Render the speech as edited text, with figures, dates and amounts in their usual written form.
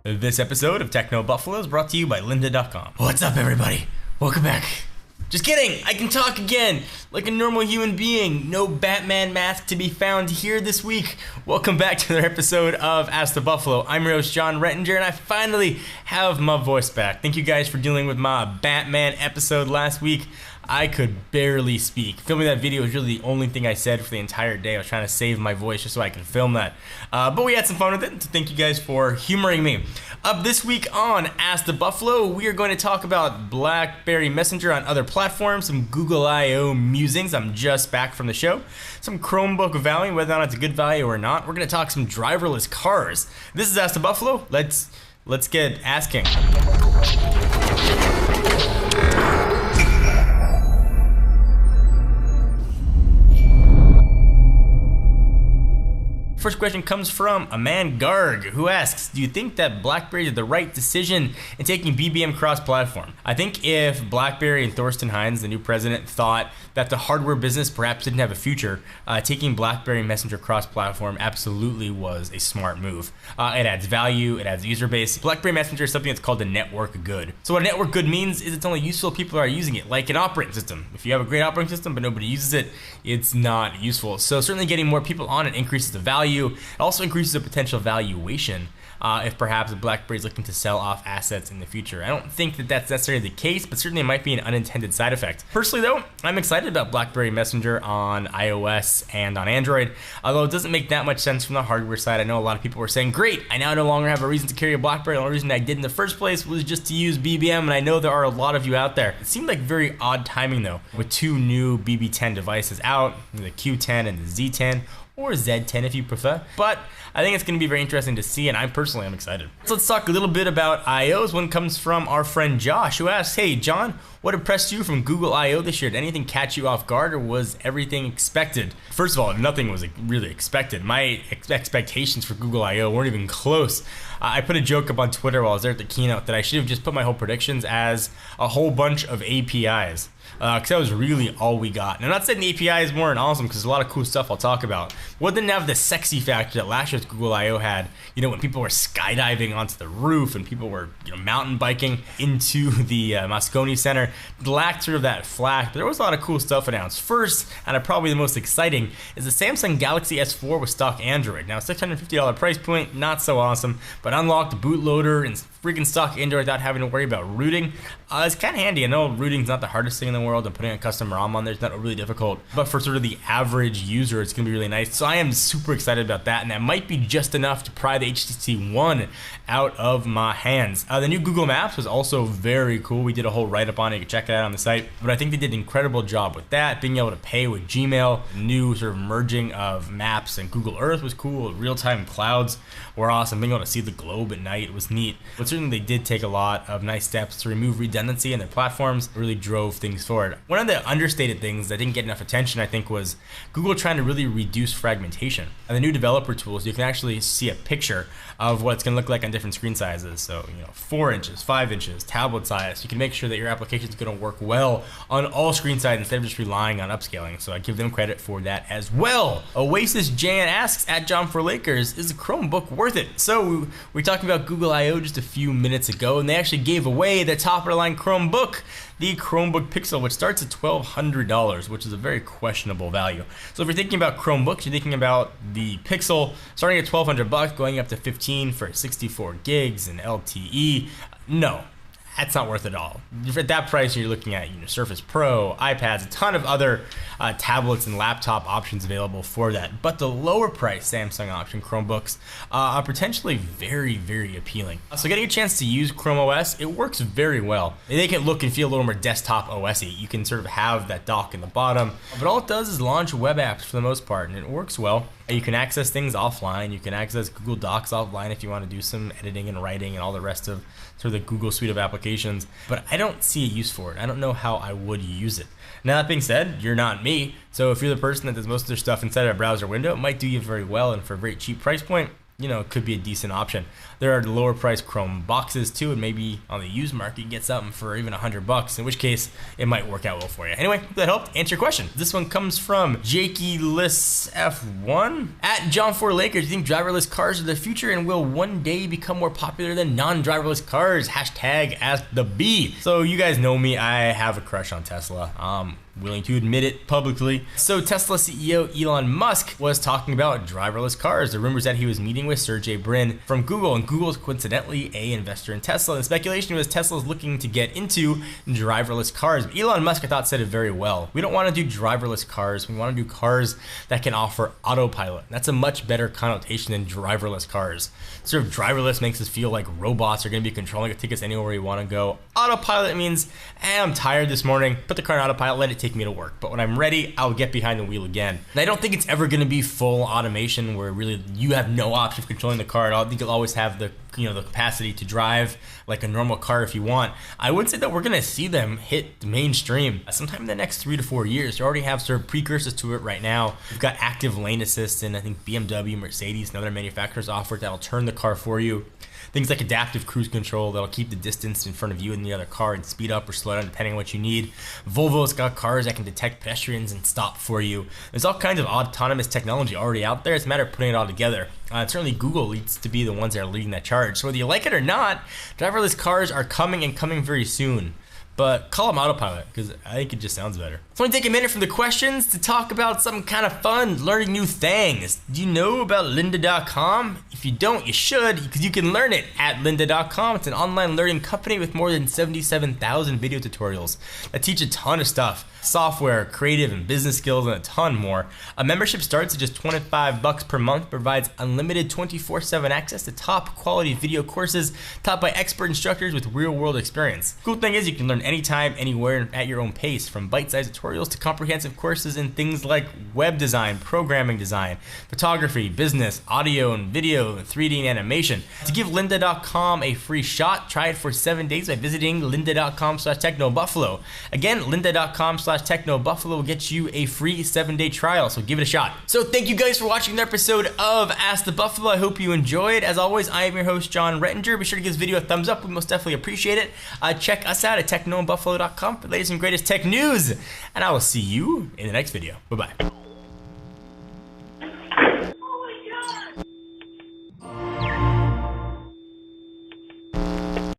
This episode of Techno Buffalo is brought to you by lynda.com. What's up, everybody? Welcome back. Just kidding, I can talk again, like a normal human being. No Batman mask to be found here this week. Welcome back to another episode of Ask the Buffalo. I'm your host, John Rettinger, and I finally have my voice back. Thank you guys for dealing with my Batman episode last week. I could barely speak. Filming that video was really the only thing I said for the entire day. I was trying to save my voice just so I could film that. But we had some fun with it, so thank you guys for humoring me. Up this week on Ask the Buffalo, we are going to talk about BlackBerry Messenger on other platforms, some Google I/O musings. I'm just back from the show. Some Chromebook value, whether or not it's a good value or not. We're going to talk some driverless cars. This is Ask the Buffalo. Let's get asking. First question comes from a man Garg, who asks, do you think that BlackBerry did the right decision in taking BBM cross-platform? I think if BlackBerry and Thorsten Heinz, the new president, thought that the hardware business perhaps didn't have a future, taking BlackBerry Messenger cross-platform absolutely was a smart move. It adds value, it adds user base. BlackBerry Messenger is something that's called a network good. So what a network good means is it's only useful if people are using it, like an operating system. If you have a great operating system but nobody uses it, it's not useful. So certainly getting more people on it increases the value. It also increases the potential valuation if perhaps BlackBerry is looking to sell off assets in the future. I don't think that that's necessarily the case, but certainly it might be an unintended side effect. Personally though, I'm excited about BlackBerry Messenger on iOS and on Android, although it doesn't make that much sense from the hardware side. I know a lot of people were saying, great, I now no longer have a reason to carry a BlackBerry. The only reason I did in the first place was just to use BBM, and I know there are a lot of you out there. It seemed like very odd timing though, with two new BB10 devices out, the Q10 and the Z10, or Z10 if you prefer. But I think it's going to be very interesting to see, and I personally am excited. So let's talk a little bit about I/Os. One comes from our friend Josh, who asks, hey John, what impressed you from Google I/O this year? Did anything catch you off guard, or was everything expected? First of all, nothing was really expected. My expectations for Google I/O weren't even close. I put a joke up on Twitter while I was there at the keynote that I should have just put my whole predictions as a whole bunch of APIs. Because that was really all we got. And I'm not saying the APIs weren't awesome, because there's a lot of cool stuff I'll talk about. What didn't have the sexy factor that last year's Google I/O had, when people were skydiving onto the roof and people were mountain biking into the Moscone Center. It lacked sort of that flash, but there was a lot of cool stuff announced. First, and probably the most exciting, is the Samsung Galaxy S4 with stock Android. Now, $650 price point, not so awesome, but unlocked the bootloader and freaking stock Android without having to worry about rooting. It's kind of handy. I know rooting's not the hardest thing in the world, and putting a custom ROM on there is not really difficult, but for sort of the average user, it's going to be really nice. So I am super excited about that, and that might be just enough to pry the HTC One out of my hands. The new Google Maps was also very cool. We did a whole write-up on it. You can check it out on the site, but I think they did an incredible job with that. Being able to pay with Gmail, new sort of merging of Maps and Google Earth was cool. Real-time clouds were awesome. Being able to see the globe at night was neat, but certainly they did take a lot of nice steps to remove redundancy in their platforms. It really drove things forward. One of the understated things that didn't get enough attention, I think, was Google trying to really reduce fragmentation. And the new developer tools, you can actually see a picture of what it's going to look like on different screen sizes. So, 4 inches, 5 inches, tablet size. You can make sure that your application is going to work well on all screen sizes instead of just relying on upscaling. So I give them credit for that as well. Oasis Jan asks, at John for Lakers, is a Chromebook worth it? So we talked about Google I/O just a few minutes ago, and they actually gave away the top of the line Chromebook, the Chromebook Pixel, which starts at $1,200, which is a very questionable value. So if you're thinking about Chromebooks, you're thinking about the Pixel starting at $1,200, going up to $1,500 for 64 gigs and LTE. No, that's not worth it all. At that price, you're looking at Surface Pro, iPads, a ton of other tablets and laptop options available for that. But the lower price Samsung option Chromebooks are potentially very, very appealing. So getting a chance to use Chrome OS, it works very well. They can look and feel a little more desktop OS-y. You can sort of have that dock in the bottom, but all it does is launch web apps for the most part, and it works well. You can access things offline. You can access Google Docs offline if you want to do some editing and writing and all the rest of sort of the Google suite of applications, but I don't see a use for it. I don't know how I would use it. Now, that being said, you're not me, so if you're the person that does most of their stuff inside a browser window, it might do you very well, and for a very cheap price point, you know, it could be a decent option. There are lower priced chrome boxes too, and maybe on the used market you can get something for even $100, in which case it might work out well for you. Anyway, hope that helped answer your question. This one comes from Jakey Liss F1. At John 4 Lakers, do you think driverless cars are the future and will one day become more popular than non-driverless cars? Hashtag Ask the Bee. So you guys know me, I have a crush on Tesla. Willing to admit it publicly. So Tesla CEO Elon Musk was talking about driverless cars. The rumors that he was meeting with Sergey Brin from Google, and Google is coincidentally an investor in Tesla. The speculation was Tesla's looking to get into driverless cars. But Elon Musk, I thought, said it very well. We don't want to do driverless cars. We want to do cars that can offer autopilot. That's a much better connotation than driverless cars. Sort of driverless makes us feel like robots are going to be controlling it, take us anywhere we want to go. Autopilot means, I'm tired this morning, put the car on autopilot, let it take me to work. But when I'm ready, I'll get behind the wheel again. And I don't think it's ever going to be full automation where really you have no option of controlling the car at all. I think you'll always have the capacity to drive like a normal car if you want. I would say that we're going to see them hit the mainstream sometime in the next 3 to 4 years. They already have sort of precursors to it right now. We've got active lane assist, and I think BMW, Mercedes, and other manufacturers offer it that'll turn the car for you. Things like adaptive cruise control that'll keep the distance in front of you and the other car and speed up or slow down depending on what you need. Volvo's got cars that can detect pedestrians and stop for you. There's all kinds of autonomous technology already out there. It's a matter of putting it all together. Certainly Google leads to be the ones that are leading that charge. So whether you like it or not, driverless cars are coming and coming very soon. But call them autopilot, because I think it just sounds better. So I'm going to take a minute from the questions to talk about something kind of fun, learning new things. Do you know about lynda.com? If you don't, you should, because you can learn it at lynda.com. It's an online learning company with more than 77,000 video tutorials that teach a ton of stuff. Software, creative, and business skills, and a ton more. A membership starts at just $25 per month, provides unlimited 24/7 access to top quality video courses taught by expert instructors with real-world experience. Cool thing is you can learn anytime, anywhere, at your own pace, from bite-sized tutorials to comprehensive courses in things like web design, programming design, photography, business, audio and video, 3D and animation. To give lynda.com a free shot, try it for 7 days by visiting lynda.com/technobuffalo. Again, lynda.com/technobuffalo will get you a free 7-day trial, so give it a shot. So thank you guys for watching the episode of Ask the Buffalo. I hope you enjoyed. As always, I am your host, John Rettinger. Be sure to give this video a thumbs up. We most definitely appreciate it. Check us out at technobuffalo.com for the latest and greatest tech news. And I will see you in the next video. Bye-bye.